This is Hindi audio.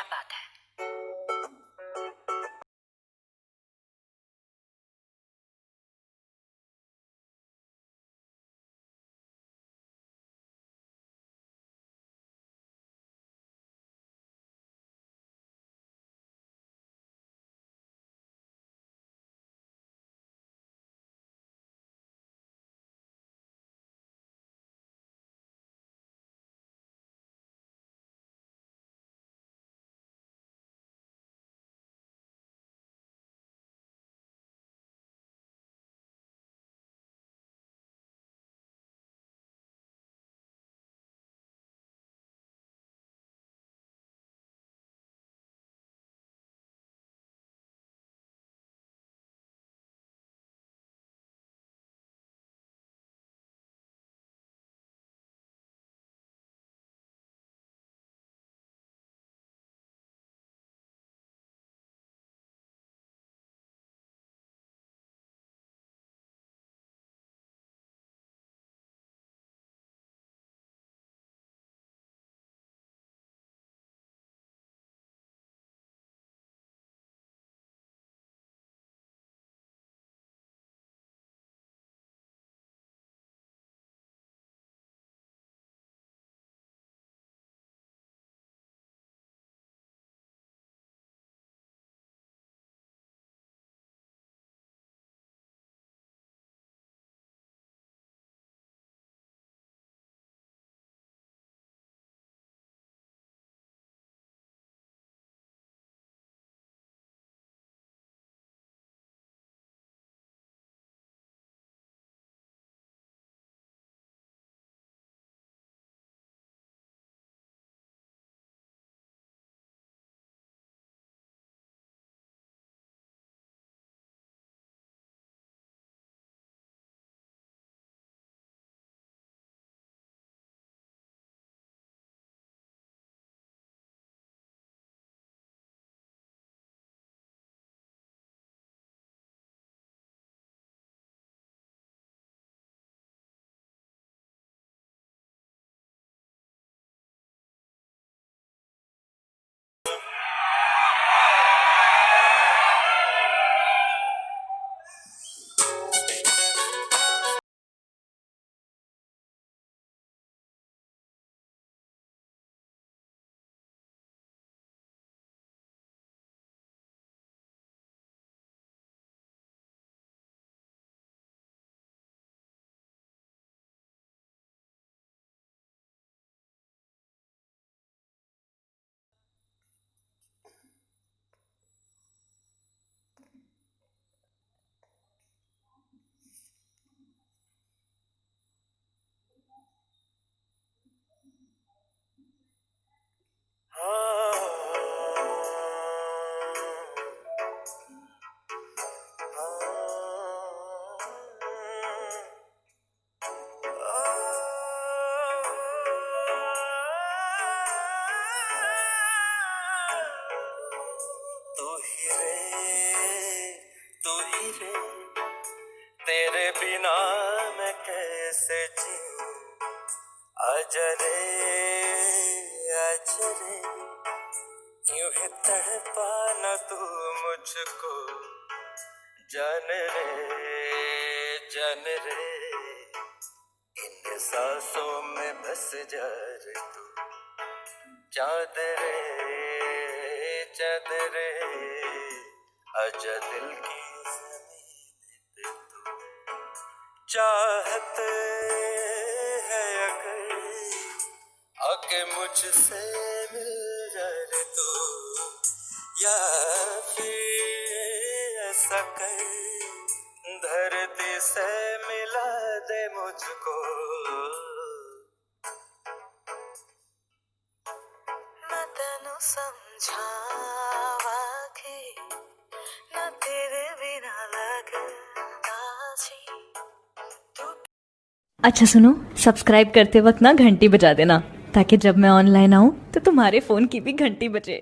क्या बात है? तू ही रे, तेरे बिना मैं कैसे जीऊं। आजा रे, आजा रे, यूं ही तड़पाना तू मुझको। जान रे, इन सांसों में बस जा रे तू। चाँद रे, आजा दिल की ज़मीन पे तू। चाहत है अगर आके मुझसे मिल जा रे तू, या फिर ऐसा कर धरती से मिला दे मुझको। मैं तेनू समझावा के ना तेरे बिना लगता जी। अच्छा सुनो, सब्सक्राइब करते वक्त ना घंटी बजा देना, ताकि जब मैं ऑनलाइन आऊँ तो तुम्हारे फोन की भी घंटी बजे।